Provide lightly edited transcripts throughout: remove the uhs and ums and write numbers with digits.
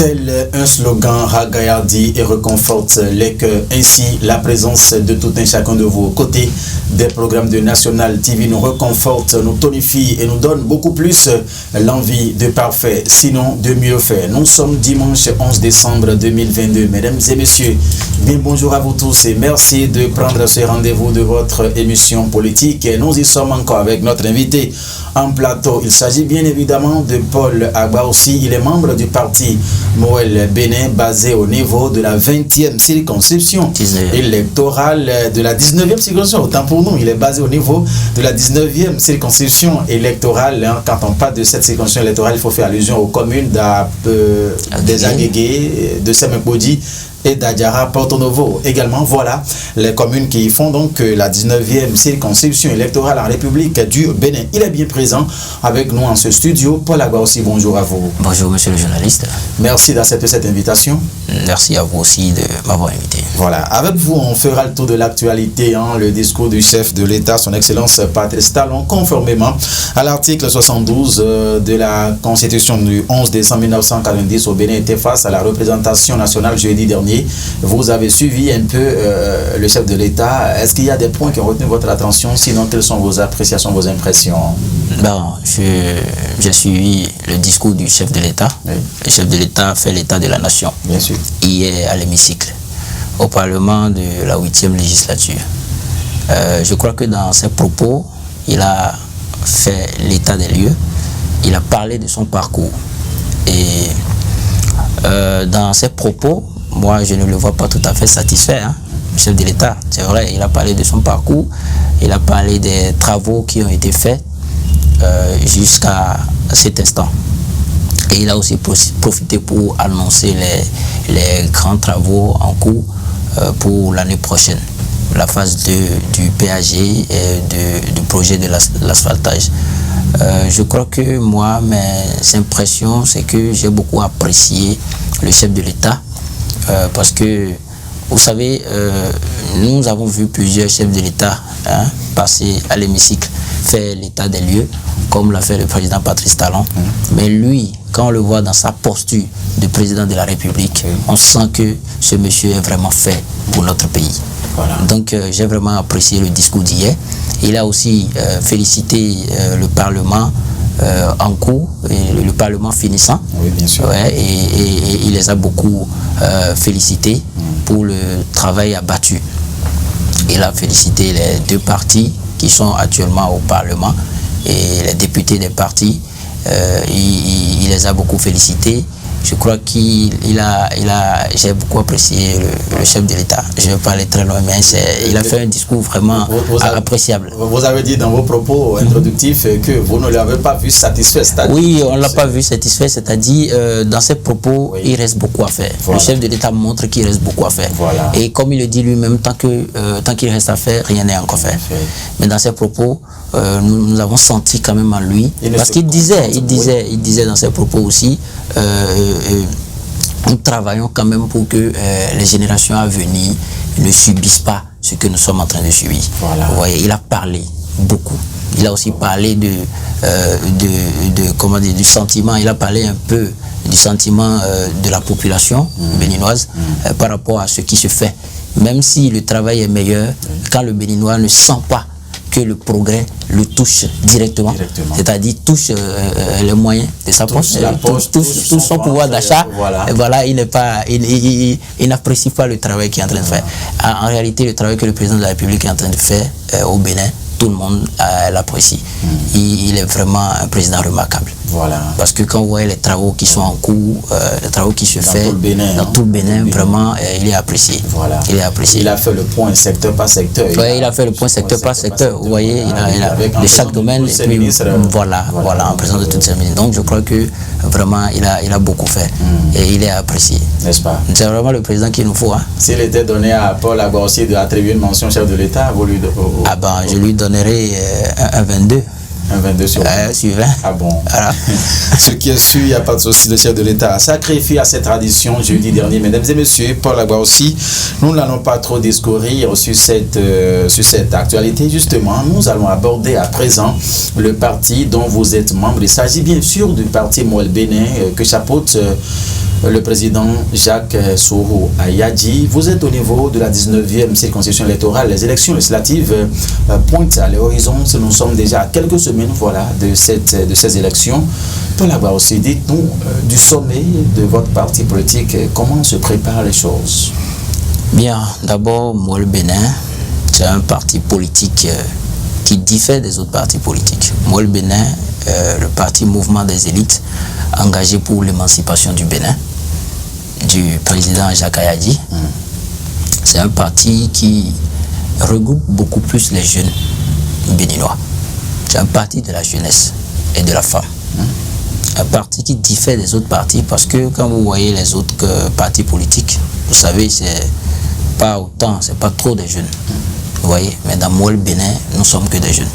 Tel un slogan ragaillardit et réconforte les cœurs. Ainsi, la présence de tout un chacun de vous aux côtés des programmes de National TV nous réconforte, nous tonifie et nous donne beaucoup plus l'envie de parfait, sinon de mieux faire. Nous sommes dimanche 11 décembre 2022. Mesdames et messieurs, bien bonjour à vous tous et merci de prendre ce rendez-vous de votre émission politique. Et nous y sommes encore avec notre invité en plateau. Il s'agit bien évidemment de Paul Agba aussi. Il est membre du parti Moël Bénin, basé au niveau de la 20e circonscription électorale, de la 19e circonscription, autant pour nous, il est basé au niveau de la 19e circonscription électorale. Quand on parle de cette circonscription électorale, il faut faire allusion aux communes des Aguégué, de Semepodi et d'Adiara Porto Novo. Également, voilà les communes qui font donc la 19e circonscription électorale en République du Bénin. Il est bien présent avec nous en ce studio. Paul Agba aussi, bonjour à vous. Bonjour monsieur le journaliste. Merci d'accepter cette invitation. Merci à vous aussi de m'avoir invité. Voilà, avec vous on fera le tour de l'actualité, le discours du chef de l'État, son Excellence Patrice Talon, conformément à l'article 72 de la Constitution du 11 décembre 1990 au Bénin était face à la représentation nationale jeudi dernier. Vous avez suivi un peu le chef de l'État. Est-ce qu'il y a des points qui ont retenu votre attention? Sinon, quelles sont vos appréciations, vos impressions? Bon, j'ai suivi le discours du chef de l'État. Oui. Le chef de l'État fait l'état de la nation. Bien sûr. Hier à l'hémicycle, au Parlement de la 8e législature. Je crois que dans ses propos, il a fait l'état des lieux. Il a parlé de son parcours. Et dans ses propos, moi, je ne le vois pas tout à fait satisfait, le chef de l'État. C'est vrai, il a parlé de son parcours, il a parlé des travaux qui ont été faits jusqu'à cet instant. Et il a aussi profité pour annoncer les grands travaux en cours pour l'année prochaine, la phase 2 du PAG et du projet de l'asphaltage. Je crois que moi, mes impressions, c'est que j'ai beaucoup apprécié le chef de l'État. Parce que, vous savez, nous avons vu plusieurs chefs de l'État passer à l'hémicycle, faire l'état des lieux, comme l'a fait le président Patrice Talon. Mais lui, quand on le voit dans sa posture de président de la République, on sent que ce monsieur est vraiment fait pour notre pays. Voilà. Donc, j'ai vraiment apprécié le discours d'hier. Il a aussi félicité le Parlement en cours, et le Parlement finissant. Oui, bien sûr. Ouais, et il les a beaucoup félicités pour le travail abattu. Il a félicité les deux partis qui sont actuellement au Parlement et les députés des partis. Il les a beaucoup félicités. Je crois j'ai beaucoup apprécié le chef de l'État. Je vais parler très loin, mais il a fait un discours vraiment appréciable. Vous avez dit dans vos propos introductifs que vous ne l'avez pas vu satisfait. Oui, on ne l'a pas vu satisfait, c'est-à-dire dans ses propos, il reste beaucoup à faire. Voilà. Le chef de l'État montre qu'il reste beaucoup à faire. Voilà. Et comme il le dit lui-même, tant qu'il reste à faire, rien n'est encore fait. Mais dans ses propos, nous avons senti quand même en lui, parce qu'il disait dans ses propos aussi, nous travaillons quand même pour que les générations à venir ne subissent pas ce que nous sommes en train de subir. Voilà. Vous voyez, il a parlé beaucoup. Il a aussi parlé du sentiment. Il a parlé un peu du sentiment de la population béninoise par rapport à ce qui se fait. Même si le travail est meilleur, quand le Béninois ne sent pas que le progrès le touche directement. C'est-à-dire touche les moyens de sa poche, touche son pouvoir d'achat. Voilà, il n'apprécie pas le travail qu'il est en train de faire. En réalité, le travail que le président de la République est en train de faire au Bénin, tout le monde l'apprécie. Il est vraiment un président remarquable. Voilà. Parce que quand vous voyez les travaux qui sont en cours, les travaux qui se font dans tout le Bénin, vraiment, il est apprécié. Voilà. Il est apprécié. Il a fait le point secteur par secteur. Oui, il a fait le point secteur par secteur. Vous voyez, il a de chaque domaine. Et puis, voilà, en présence de toutes ces ministres. Donc, je crois que vraiment, il a beaucoup fait. Et il est apprécié. N'est-ce pas? C'est vraiment le président qu'il nous faut. S'il était donné à Paul Agba aussi d'attribuer une mention chef de l'État, vous lui je lui donnerai un 22. Un 22 sur 20. Sur 20. Ah bon. Voilà. Ce qui est sûr, il n'y a pas de souci, le chef de l'État a sacrifié à cette tradition jeudi dernier. Mesdames et messieurs, Paul Agba aussi, nous n'allons pas trop discourir sur cette actualité. Justement, nous allons aborder à présent le parti dont vous êtes membre. Il s'agit bien sûr du parti Moël Bénin que chapeaute le président Jacques Soro Ayadji. Vous êtes au niveau de la 19e circonscription électorale. Les élections législatives pointent à l'horizon. Nous sommes déjà à quelques semaines de ces élections. Pour l'avoir aussi, dites-nous du sommet de votre parti politique, comment se préparent les choses? Bien, d'abord, moi, le Bénin, c'est un parti politique qui diffère des autres partis politiques. Moi, le Bénin, le parti Mouvement des élites, engagé pour l'émancipation du Bénin, du président Jacques Ayadji. C'est un parti qui regroupe beaucoup plus les jeunes béninois. C'est un parti de la jeunesse et de la femme. Un parti qui diffère des autres partis parce que quand vous voyez les autres partis politiques, vous savez, c'est pas autant, c'est pas trop des jeunes. Vous voyez, mais dans moi, le Bénin, nous sommes que des jeunes.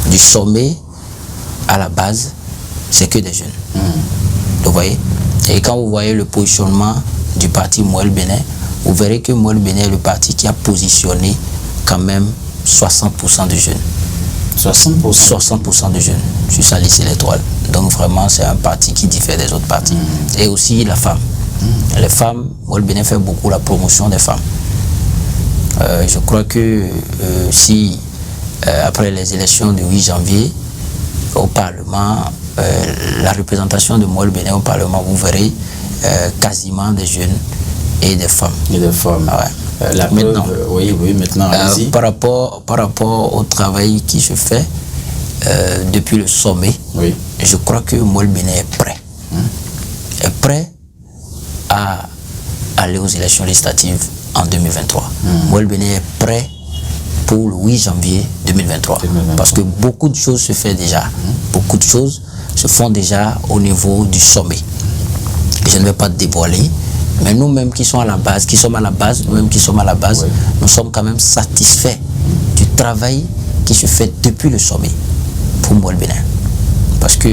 Du sommet à la base, c'est que des jeunes. Vous voyez? Et quand vous voyez le positionnement du parti Moi le Bénin, vous verrez que Moi le Bénin est le parti qui a positionné quand même 60% de jeunes. 60% de jeunes sur sa liste électorale. Donc vraiment, c'est un parti qui diffère des autres partis. Et aussi la femme. Les femmes, Moi le Bénin fait beaucoup la promotion des femmes. Je crois que si après les élections du 8 janvier au Parlement, la représentation de Moi le Bénin au Parlement, vous verrez quasiment des jeunes et des femmes. Et des femmes. Ouais. Maintenant, oui, maintenant, par rapport au travail qui se fait depuis le sommet, oui. Je crois que Moi le Bénin est prêt. Est prêt à aller aux élections législatives en 2023. Moi le Bénin est prêt pour le 8 janvier 2023. Parce que beaucoup de choses se font déjà. Beaucoup de choses se font déjà au niveau du sommet. Je ne vais pas te dévoiler, mais nous-mêmes qui sommes à la base, oui. Nous sommes quand même satisfaits du travail qui se fait depuis le sommet pour Moi le Bénin. Parce que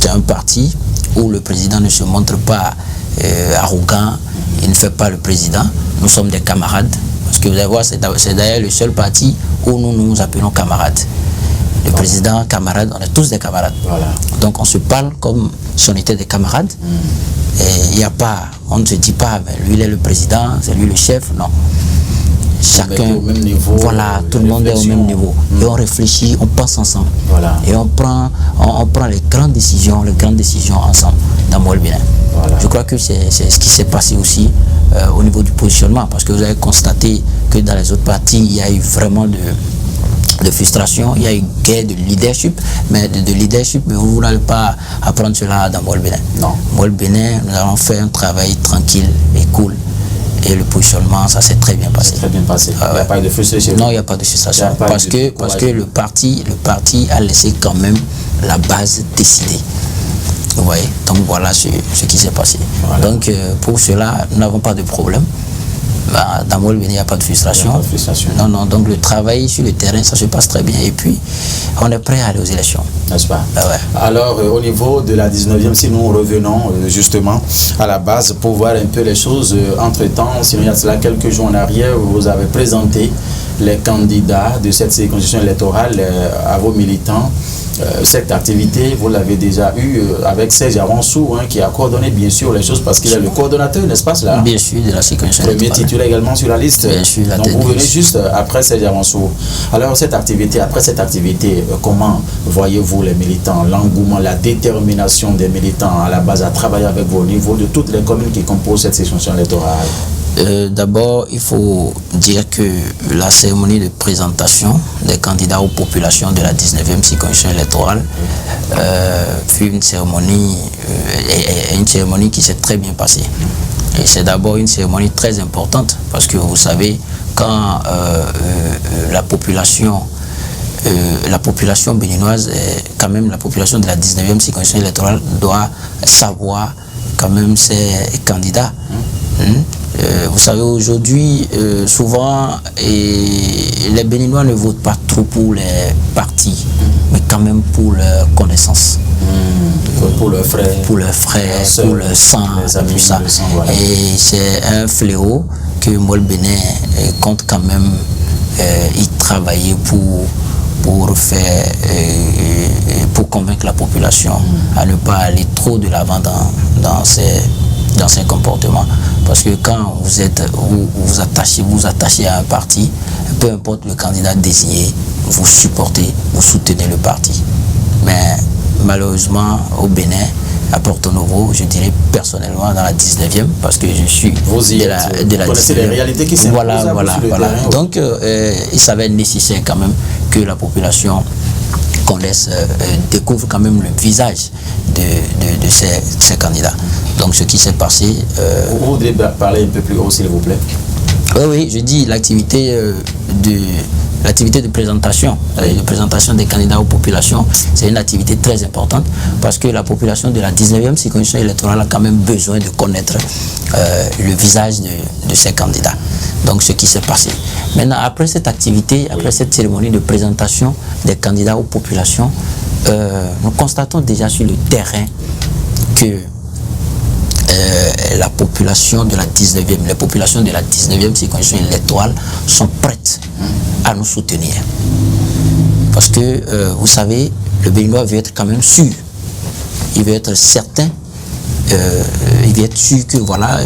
c'est un parti où le président ne se montre pas arrogant, il ne fait pas le président. Nous sommes des camarades. Parce que vous allez voir, c'est d'ailleurs le seul parti où nous nous appelons camarades. Le président, camarade, on est tous des camarades. Voilà. Donc on se parle comme si on était des camarades. Et il n'y a pas, on ne se dit pas, mais lui il est le président, c'est lui le chef, non. Chacun, au même niveau, voilà, tout le monde est au même niveau. Et on réfléchit, on pense ensemble. Voilà. Et on prend les grandes décisions ensemble dans Moi le Bénin. Voilà. Je crois que c'est ce qui s'est passé aussi au niveau du positionnement, parce que vous avez constaté que dans les autres partis, il y a eu vraiment de frustration, il y a eu guerre de leadership, mais vous n'allez pas apprendre cela dans Moi le Bénin. Non. Moi le Bénin, nous avons fait un travail tranquille et cool. Et le positionnement, ça s'est très bien passé. Très bien passé. Il n'y a pas de frustration. Non, il n'y a pas de frustration. Parce que le parti a laissé quand même la base décidée. Vous voyez? Donc voilà ce qui s'est passé. Voilà. Donc pour cela, nous n'avons pas de problème. Dans Moi le Bénin, il n'y a pas de frustration. Non, donc le travail sur le terrain, ça se passe très bien. Et puis, on est prêt à aller aux élections. N'est-ce pas? Ouais. Alors, au niveau de la 19e, si nous revenons justement à la base pour voir un peu les choses, entre-temps, sinon il y a cela quelques jours en arrière, vous avez présenté les candidats de cette circonscription électorale à vos militants. Cette activité, vous l'avez déjà eue avec Serge Avansou, qui a coordonné bien sûr les choses parce qu'il est le coordonnateur, n'est-ce pas cela? Bien sûr, de la circonscription électorale. Premier titulaire également sur la liste. Bien sûr, donc vous venez juste après Serge Avansou. Alors après cette activité, comment voyez-vous les militants, l'engouement, la détermination des militants à la base à travailler avec vous au niveau de toutes les communes qui composent cette circonscription électorale? D'abord, il faut dire que la cérémonie de présentation des candidats aux populations de la 19e circonscription électorale fut une cérémonie qui s'est très bien passée. Et c'est d'abord une cérémonie très importante parce que vous savez, quand la population béninoise, quand même la population de la 19e circonscription électorale doit savoir quand même ses candidats. Vous savez, aujourd'hui, souvent, les Béninois ne votent pas trop pour les partis, mais quand même pour leur connaissance. Pour leurs frères, pour leur sang, tout ça. Voilà. Et c'est un fléau que Moi le Bénin compte quand même y travailler pour convaincre la population à ne pas aller trop de l'avant dans dans ses comportements. Parce que quand vous attachez à un parti, peu importe le candidat désigné, vous supportez, vous soutenez le parti. Mais malheureusement, au Bénin, à Porto Novo, je dirais personnellement dans la 19e, parce que je suis de la 19e. Les réalités qui s'imposent. Voilà. Terrain, donc, il s'avère nécessaire quand même que la population qu'on laisse découvre quand même le visage de ces candidats. Donc, ce qui s'est passé... Vous voudrez parler un peu plus haut, s'il vous plaît? Oui, je dis l'activité de présentation, de présentation des candidats aux populations, c'est une activité très importante parce que la population de la 19e circonscription électorale a quand même besoin de connaître le visage de ces candidats. Donc ce qui s'est passé. Maintenant, après cette activité, après cette cérémonie de présentation des candidats aux populations, nous constatons déjà sur le terrain que la population de la 19e, les populations de la 19e circonscription électorale sont prêtes à nous soutenir. Parce que, vous savez, le Béninois veut être quand même sûr. Il veut être certain. Il veut être sûr que, voilà,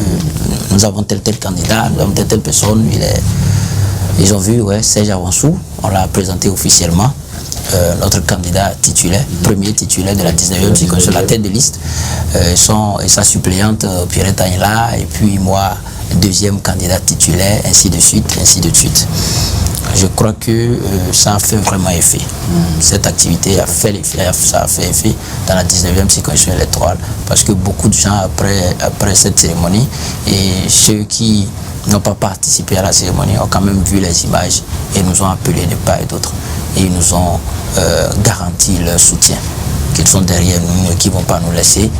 nous avons tel candidat, nous avons telle personne. Ils ont vu, ouais, Serge Avansou, on l'a présenté officiellement. Notre candidat titulaire, premier titulaire de la 19e circonscription, la tête de liste, et sa suppléante Pierrette Agnella, et puis moi, deuxième candidat titulaire, ainsi de suite, ainsi de suite. Je crois que ça a fait vraiment effet. Cette activité a fait effet, ça a fait effet dans la 19e circonscription électorale, parce que beaucoup de gens, après cette cérémonie, et ceux qui n'ont pas participé à la cérémonie ont quand même vu les images et nous ont appelés de part et d'autre. Et ils nous ont garanti leur soutien, qu'ils sont derrière nous et qu'ils ne vont pas nous laisser.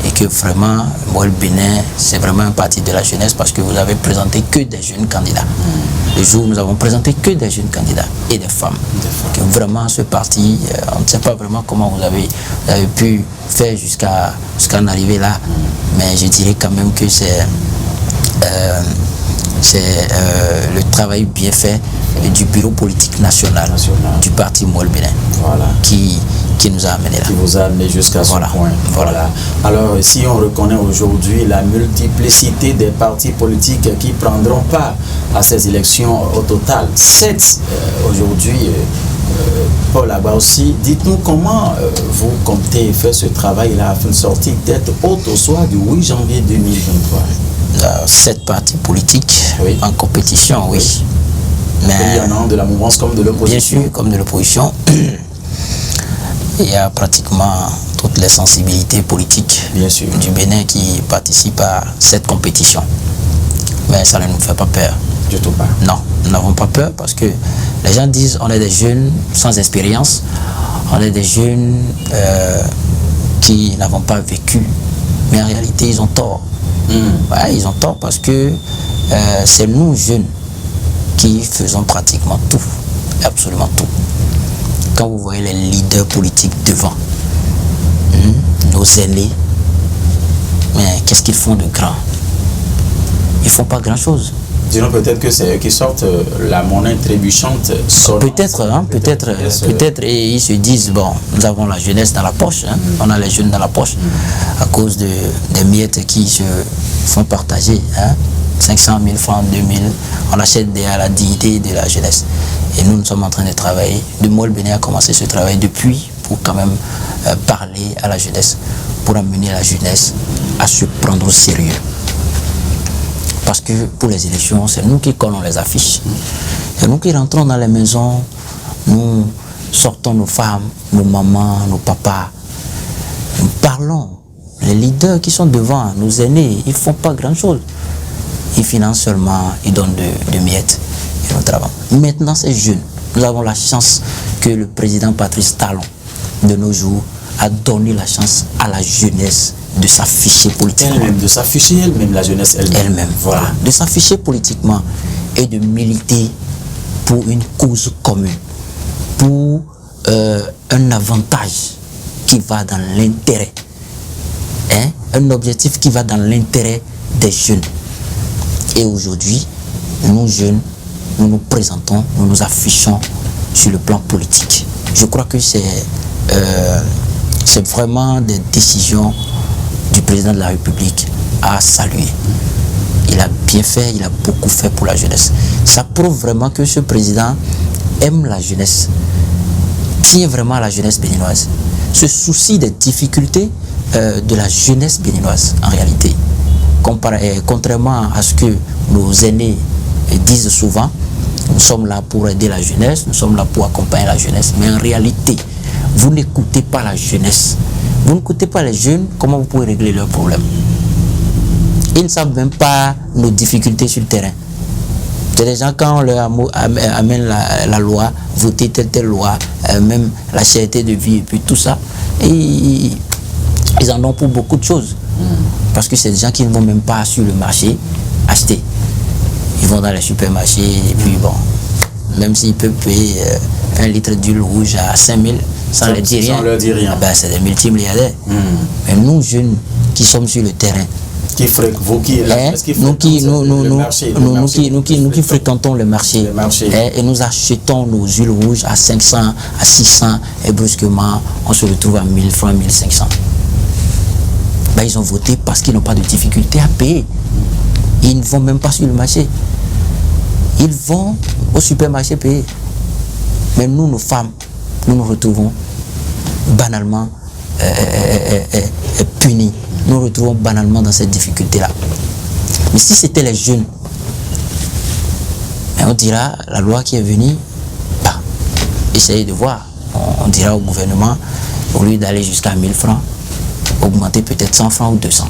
Et que vraiment, moi, le Bénin, c'est vraiment un parti de la jeunesse parce que vous avez présenté que des jeunes candidats. Le jour où nous avons présenté que des jeunes candidats et des femmes. Que vraiment, ce parti, on ne sait pas vraiment comment vous avez pu faire jusqu'à en arriver là. Mais je dirais quand même que c'est le travail bien fait du bureau politique national du parti Moi le Bénin, voilà, qui nous a amené là. Qui vous a amené jusqu'à ce point. Voilà. Alors, si on reconnaît aujourd'hui la multiplicité des partis politiques qui prendront part à ces élections au total, 7 aujourd'hui, Paul Agba aussi, dites-nous comment vous comptez faire ce travail-là afin de sortir tête haute au soir du 8 janvier 2023. 7 partis politiques en compétition, oui. Mais il y en a de la mouvance comme de l'opposition. Bien sûr, comme de l'opposition. Il y a pratiquement toutes les sensibilités politiques du Bénin qui participent à cette compétition. Mais ça ne nous fait pas peur. Du tout pas. Non, nous n'avons pas peur parce que les gens disent on est des jeunes sans expérience, on est des jeunes qui n'avons pas vécu. Mais en réalité, ils ont tort. Ouais, ils ont tort parce que c'est nous jeunes qui faisons pratiquement tout, absolument tout. Quand vous voyez les leaders politiques devant, nos aînés, mais qu'est-ce qu'ils font de grand? Ils ne font pas grand-chose. Disons peut-être que c'est eux qui sortent la monnaie trébuchante. Peut-être, et ils se disent, bon, nous avons la jeunesse dans la poche, on a les jeunes dans la poche, à cause des miettes qui se font partager, 500 000 francs, 2000, on achète à la dignité de la jeunesse. Et nous sommes en train de travailler. De Moi le Bénin a commencé ce travail depuis pour quand même parler à la jeunesse, pour amener la jeunesse à se prendre au sérieux. Parce que pour les élections, c'est nous qui collons les affiches. C'est nous qui rentrons dans les maisons, nous sortons nos femmes, nos mamans, nos papas. Nous parlons. Les leaders qui sont devant, nos aînés, ils ne font pas grand-chose. Ils financent seulement, ils donnent de miettes et nous travaillons. Maintenant, ces jeunes, nous avons la chance que le président Patrice Talon, de nos jours, a donné la chance à la jeunesse de s'afficher politiquement. Elle-même, de s'afficher elle-même, la jeunesse elle-même. Voilà. De s'afficher politiquement et de militer pour une cause commune, pour un avantage qui va dans l'intérêt, un objectif qui va dans l'intérêt des jeunes. Et aujourd'hui, nous jeunes, nous nous présentons, nous nous affichons sur le plan politique. Je crois que c'est vraiment des décisions du président de la République à saluer. Il a bien fait, il a beaucoup fait pour la jeunesse. Ça prouve vraiment que ce président aime la jeunesse, tient vraiment à la jeunesse béninoise, se soucie des difficultés de la jeunesse béninoise en réalité. Contrairement à ce que nos aînés disent souvent, nous sommes là pour aider la jeunesse, nous sommes là pour accompagner la jeunesse. Mais en réalité, vous n'écoutez pas la jeunesse. Vous n'écoutez pas les jeunes, comment vous pouvez régler leurs problèmes? Ils ne savent même pas nos difficultés sur le terrain. C'est des gens, quand on leur amène la loi, voter telle loi, même la cherté de vie et puis tout ça, et ils en ont pour beaucoup de choses. Parce que c'est des gens qui ne vont même pas sur le marché acheter. Ils vont dans les supermarchés et puis bon, même s'ils peuvent payer 1 litre d'huile rouge à 5 000, ça ne leur dit rien. Ben, c'est des multimilliardaires. Mais nous, jeunes, qui sommes sur le terrain, nous qui fréquentons le marché, et nous achetons nos huiles rouges à 500, à 600, et brusquement, on se retrouve à 1000 francs, 1500. Ben, ils ont voté parce qu'ils n'ont pas de difficulté à payer. Ils ne vont même pas sur le marché. Ils vont au supermarché payer. Mais nous, nos femmes, nous nous retrouvons banalement punis. Nous nous retrouvons banalement dans cette difficulté-là. Mais si c'était les jeunes, on dira, la loi qui est venue, bah, essayez de voir. On dira au gouvernement, au lieu d'aller jusqu'à 1000 francs, augmenter peut-être 100 francs ou 200.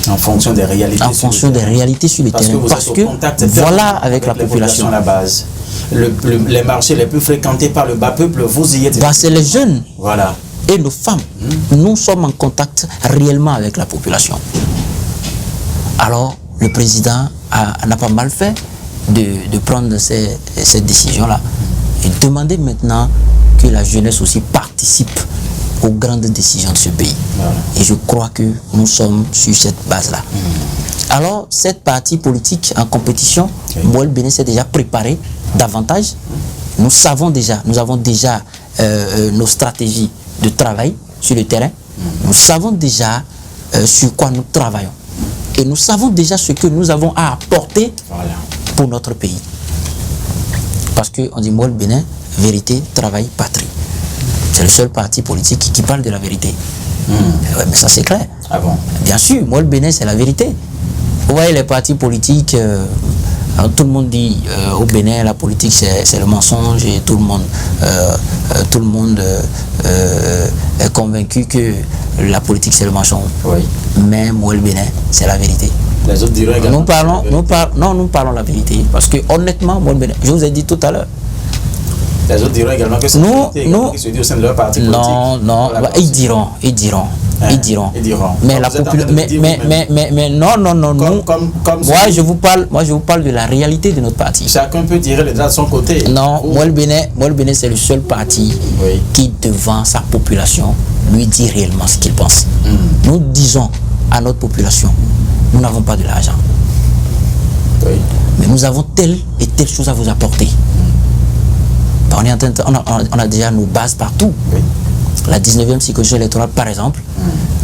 En fonction des réalités. En fonction des réalités sur le terrain. Parce que voilà, avec la population. À la base. Les marchés les plus fréquentés par le bas peuple, vous y êtes. Bah, c'est les jeunes. Voilà. Et nos femmes. Nous sommes en contact réellement avec la population. Alors, le président n'a pas mal fait de prendre cette décision-là. Et demander maintenant que la jeunesse aussi participe aux grandes décisions de ce pays. Voilà. Et je crois que nous sommes sur cette base-là. Alors, cette partie politique en compétition, Moël Bénin s'est déjà préparé davantage. Nous avons déjà nos stratégies de travail sur le terrain. Nous savons déjà sur quoi nous travaillons. Et nous savons déjà ce que nous avons à apporter pour notre pays. Parce qu'on dit Moël Bénin, vérité, travail, patrie. C'est le seul parti politique qui parle de la vérité. Ouais, mais ça c'est clair. Ah bon? Bien sûr, moi le Bénin c'est la vérité. Vous voyez les partis politiques, tout le monde dit au Bénin la politique c'est le mensonge et tout le monde est convaincu que la politique c'est le mensonge. Oui. Mais moi le Bénin c'est la vérité. Les autres diraient également. Nous parlons la vérité parce que honnêtement moi le Bénin, je vous ai dit tout à l'heure. Les autres diront également que c'est la vérité qui se dit au sein de leur parti politique. Non, ils diront. Mais la population, mais non. Moi je vous parle de la réalité de notre parti. Chacun peut tirer les droits de son côté. Non, Moël Bénin c'est le seul parti qui devant sa population lui dit réellement ce qu'il pense. Nous disons à notre population, nous n'avons pas de l'argent, mais nous avons telle et telle chose à vous apporter. On a déjà nos bases partout. La 19e circonscription électorale, par exemple,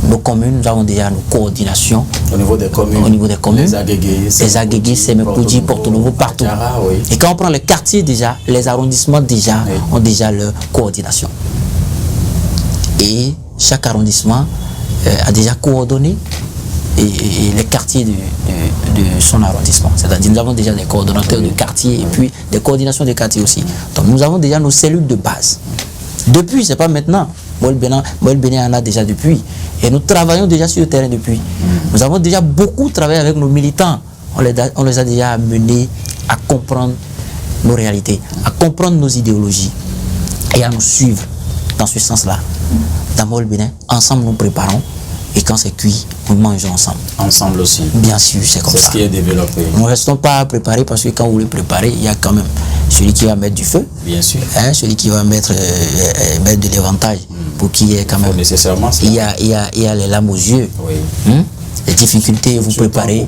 nos communes, nous avons déjà nos coordinations. Au niveau des communes. Les Agégués, Sémékoudji, Porto Novo, partout. Et quand on prend les quartiers déjà, les arrondissements déjà ont déjà leur coordination. Et chaque arrondissement a déjà coordonné et les quartiers de son arrondissement. C'est-à-dire nous avons déjà des coordonnateurs de quartier et puis des coordinations de quartier aussi. Donc nous avons déjà nos cellules de base. Depuis, c'est pas maintenant. Moël Bénin en a déjà depuis. Et nous travaillons déjà sur le terrain depuis. Nous avons déjà beaucoup travaillé avec nos militants. On les a déjà amenés à comprendre nos réalités, à comprendre nos idéologies et à nous suivre dans ce sens-là. Dans Moël Bénin, ensemble nous préparons. Et quand c'est cuit, nous mangeons ensemble. Ensemble aussi. Bien sûr, c'est comme ça. C'est ce qui est développé. Nous ne restons pas préparés parce que quand vous le préparez, il y a quand même celui qui va mettre du feu. Bien sûr. Celui qui va mettre de l'éventail pour qu'il y ait quand même. Nécessairement. Il y a les lames aux yeux. Oui. Les difficultés, vous préparez.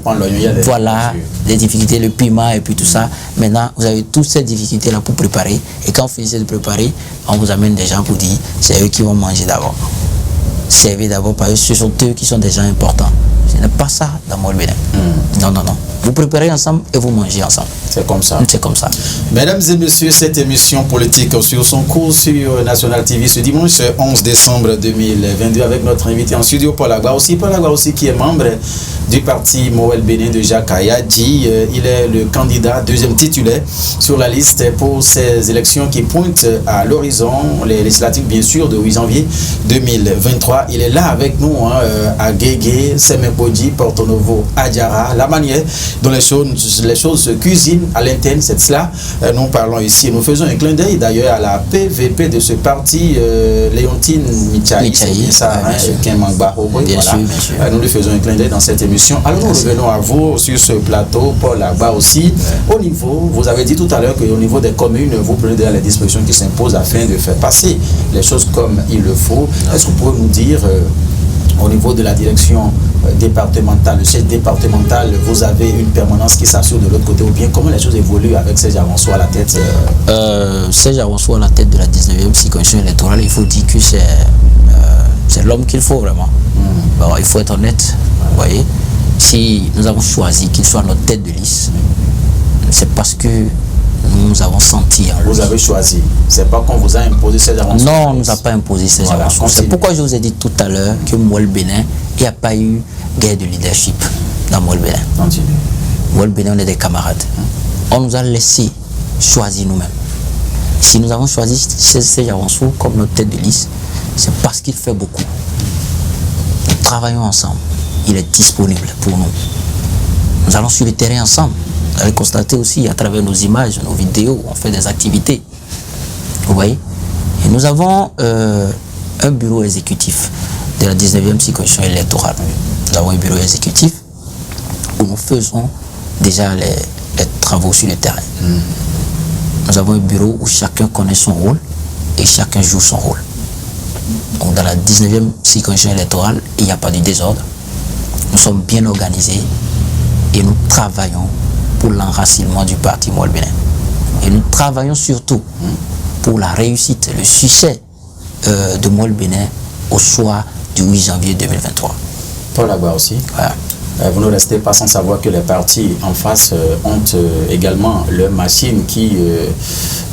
Voilà, les difficultés, le piment et puis tout ça. Maintenant, vous avez toutes ces difficultés-là pour préparer. Et quand vous finissez de préparer, on vous amène des gens pour dire c'est eux qui vont manger d'abord. Servez d'abord parce que ce sont eux qui sont des gens importants. Ce n'est pas ça dans Moël Bénin. Non, non, non. Vous préparez ensemble et vous mangez ensemble. C'est comme ça. C'est comme ça. Mesdames et messieurs, cette émission politique sur son cours sur National TV ce dimanche 11 décembre 2022 avec notre invité en studio, Paul Agba aussi qui est membre du parti Moël Bénin de Jacques Ayadji. Il est le candidat deuxième titulaire sur la liste pour ces élections qui pointent à l'horizon, les législatives bien sûr de 8 janvier 2023. Il est là avec nous à Guégué, Semekodi, Porto Novo, Adjara. La manière dont les choses se cuisinent à l'interne, c'est de cela. Nous parlons ici, nous faisons un clin d'œil d'ailleurs à la PVP de ce parti, Léontine Michaï, c'est bien ça, bien sûr. Nous lui faisons un clin d'œil dans cette émission. Alors nous revenons à vous sur ce plateau, Paul Agba aussi. Au niveau, vous avez dit tout à l'heure qu'au niveau des communes, vous prenez les dispositions qui s'imposent afin de faire passer les choses comme il le faut. Est-ce que vous pouvez nous dire, au niveau de la direction départementale, le siège départemental, vous avez une permanence qui s'assure de l'autre côté, ou bien comment les choses évoluent avec Serge Avanço à la tête Serge Avanço à la tête de la 19e circonscription électorale, il faut dire que c'est l'homme qu'il faut vraiment. Bon, il faut être honnête, vous voyez. Si nous avons choisi qu'il soit notre tête de liste, c'est parce que nous avons senti en lui. Vous avez choisi. C'est pas qu'on vous a imposé Serge Avanço. Non, on ne nous a pas imposé Serge Avanço. C'est pourquoi je vous ai dit tout à l'heure que Moël Bénin, il n'y a pas eu guerre de leadership dans Moël Bénin. Continue. Moël Bénin, on est des camarades. On nous a laissé choisir nous-mêmes. Si nous avons choisi Serge Avanço comme notre tête de liste, c'est parce qu'il fait beaucoup. Nous travaillons ensemble. Il est disponible pour nous. Nous allons sur le terrain ensemble. Vous allez constater aussi à travers nos images, nos vidéos, on fait des activités. Vous voyez? Et nous avons un bureau exécutif de la 19e circonscription électorale. Nous avons un bureau exécutif où nous faisons déjà les travaux sur le terrain. Nous avons un bureau où chacun connaît son rôle et chacun joue son rôle. Donc dans la 19e circonscription électorale, il n'y a pas de désordre. Nous sommes bien organisés et nous travaillons pour l'enracinement du parti Moël Bénin. Et nous travaillons surtout pour la réussite, le succès de Moël Bénin au soir du 8 janvier 2023. Paul Agba aussi. Voilà. Vous ne restez pas sans savoir que les partis en face ont également leurs machines qui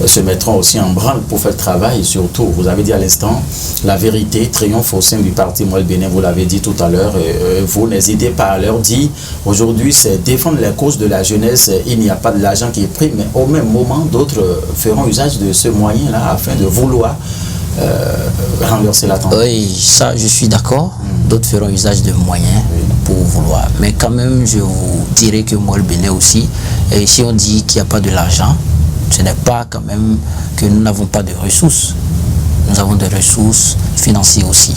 se mettront aussi en branle pour faire le travail. Surtout, vous avez dit à l'instant, la vérité triomphe au sein du parti Moël Bénin, vous l'avez dit tout à l'heure. Vous n'hésitez pas à leur dire, aujourd'hui c'est défendre les causes de la jeunesse, il n'y a pas de l'argent qui est pris, mais au même moment, d'autres feront usage de ce moyen-là afin de vouloir renverser la tendance. Oui, ça je suis d'accord. D'autres feront usage de moyens pour vouloir. Mais quand même, je vous dirais que Moël Bénin aussi, et si on dit qu'il n'y a pas de l'argent, ce n'est pas quand même que nous n'avons pas de ressources. Nous avons des ressources financières aussi.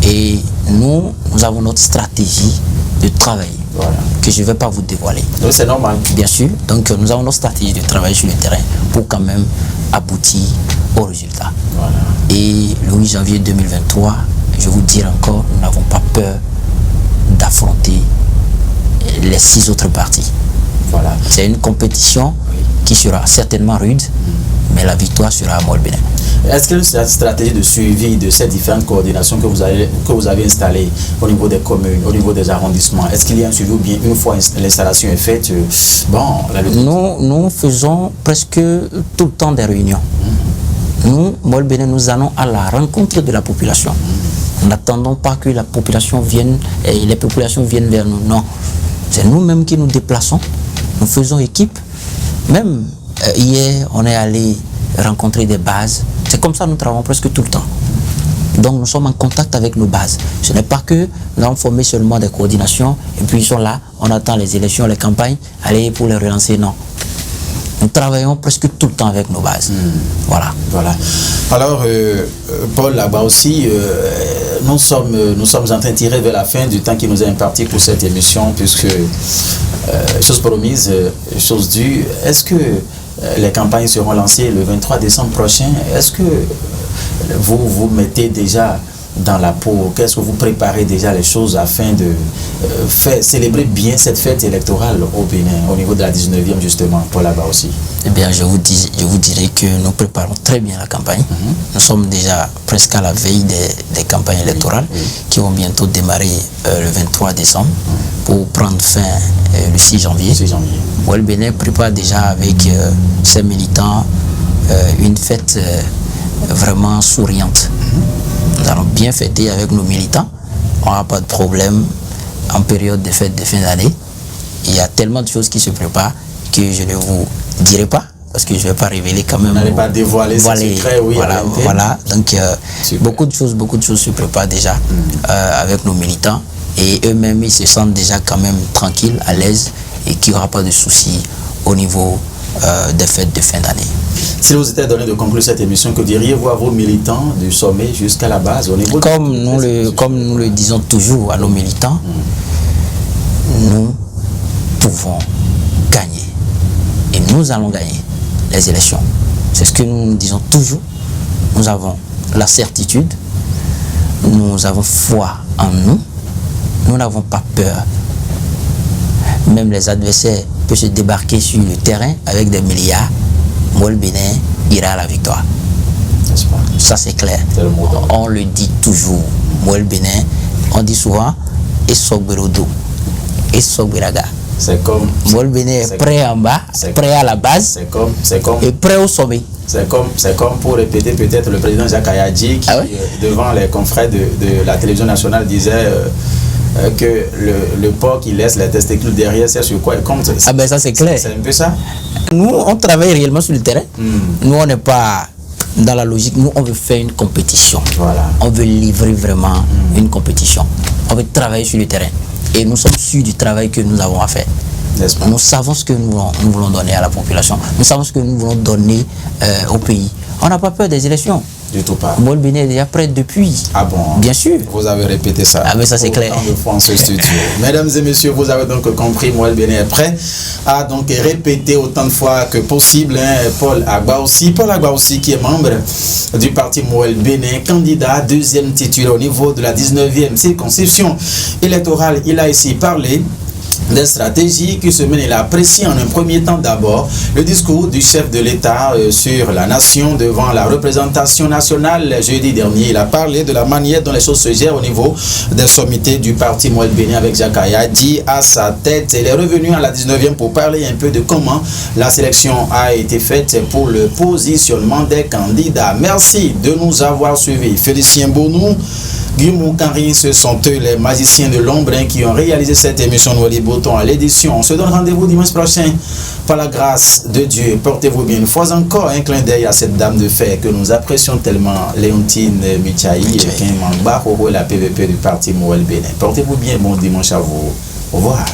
Et nous avons notre stratégie de travail, voilà, que je ne vais pas vous dévoiler. Donc c'est normal. Bien sûr. Donc nous avons notre stratégie de travail sur le terrain pour quand même aboutir au résultat. Voilà. Et le 8 janvier 2023, je vous dis encore, nous n'avons pas peur d'affronter les 6 autres partis. Voilà. C'est une compétition qui sera certainement rude, mais la victoire sera à Moël Bénin. Est-ce que cette stratégie de suivi de ces différentes coordinations que vous avez installées au niveau des communes, au niveau des arrondissements, est-ce qu'il y a un suivi ou bien une fois l'installation est faite, nous faisons presque tout le temps des réunions. Nous, Moël Bénin, nous allons à la rencontre de la population. Nous n'attendons pas que la population vienne et les populations viennent vers nous. Non, c'est nous-mêmes qui nous déplaçons. Nous faisons équipe. Même hier, on est allé rencontrer des bases. C'est comme ça que nous travaillons presque tout le temps. Donc nous sommes en contact avec nos bases. Ce n'est pas que nous avons formé seulement des coordinations et puis ils sont là, on attend les élections, les campagnes, allez pour les relancer. Non. Nous travaillons presque tout le temps avec nos bases. Voilà. Alors, Paul, là-bas aussi, nous sommes en train de tirer vers la fin du temps qui nous est imparti pour cette émission, puisque, chose promise, chose due, est-ce que les campagnes seront lancées le 23 décembre prochain? Est-ce que vous mettez déjà dans la peau? Qu'est-ce que vous préparez déjà les choses afin de célébrer bien cette fête électorale au Bénin, au niveau de la 19e justement, pour là-bas aussi? Eh bien, je vous dirais que nous préparons très bien la campagne. Nous sommes déjà presque à la veille des campagnes électorales qui vont bientôt démarrer le 23 décembre pour prendre fin le 6 janvier. Le Bénin prépare déjà avec ses militants une fête vraiment souriante. Nous allons bien fêter avec nos militants. On n'aura pas de problème en période de fête de fin d'année. Il y a tellement de choses qui se préparent que je ne vous dirai pas, parce que je ne vais pas révéler quand même. Vous n'allez pas dévoiler ce secret, oui. Voilà. Donc, beaucoup de choses se préparent déjà avec nos militants. Et eux-mêmes, ils se sentent déjà quand même tranquilles, à l'aise, et qu'il n'y aura pas de soucis au niveau des fêtes de fin d'année. Si vous étiez donné de conclure cette émission, que diriez-vous à vos militants du sommet jusqu'à la base au niveau comme nous le disons toujours à nos militants, nous pouvons gagner. Et nous allons gagner les élections. C'est ce que nous disons toujours. Nous avons la certitude, nous avons foi en nous, nous n'avons pas peur. Même les adversaires peuvent se débarquer sur le terrain avec des milliards. Moi, le Bénin ira à la victoire. Ça, c'est clair. On le dit toujours. Moi, le Bénin, on dit souvent, et Soberodo, et Soberaga. C'est comme. Moi, le Bénin est prêt en bas, prêt à la base, c'est comme, et prêt au sommet. C'est comme pour répéter peut-être le président Jacques Ayadji qui, devant les confrères de la télévision nationale, disait que le porc qui laisse les testicules derrière, c'est sur quoi il compte. Ah ben ça c'est clair. C'est un peu ça. Nous, on travaille réellement sur le terrain. Nous, on n'est pas dans la logique. Nous, on veut faire une compétition. Voilà. On veut livrer vraiment une compétition. On veut travailler sur le terrain. Et nous sommes sûrs du travail que nous avons à faire. Nous savons ce que nous voulons donner à la population. Nous savons ce que nous voulons donner au pays. On n'a pas peur des élections. Du tout pas. Moi, le Bénin est déjà prêt depuis. Ah bon? Bien sûr. Vous avez répété ça. Ah mais ça c'est clair. De fois en ce studio. Mesdames et messieurs, vous avez donc compris, moi le Bénin est prêt à donc répéter autant de fois que possible. Paul Agba aussi qui est membre du parti Mouel Bénin, candidat deuxième titulaire au niveau de la 19e circonscription électorale. Il a ici parlé des stratégies qui se mènent. Il a apprécié en un premier temps d'abord le discours du chef de l'État sur la nation devant la représentation nationale jeudi dernier. Il a parlé de la manière dont les choses se gèrent au niveau des sommités du parti Mouel Bénin avec Jacques Ayadji à sa tête. Il est revenu à la 19e pour parler un peu de comment la sélection a été faite pour le positionnement des candidats. Merci de nous avoir suivis. Félicien Bournou, Guillaume Kanri, ce sont eux les magiciens de l'ombre qui ont réalisé cette émission Noël Bouton à l'édition. On se donne rendez-vous dimanche prochain par la grâce de Dieu. Portez-vous bien. Une fois encore, un clin d'œil à cette dame de fer que nous apprécions tellement, Léontine Michaï, qui est membre et la PVP du parti Mouel Bénin. Portez-vous bien. Bon dimanche à vous. Au revoir.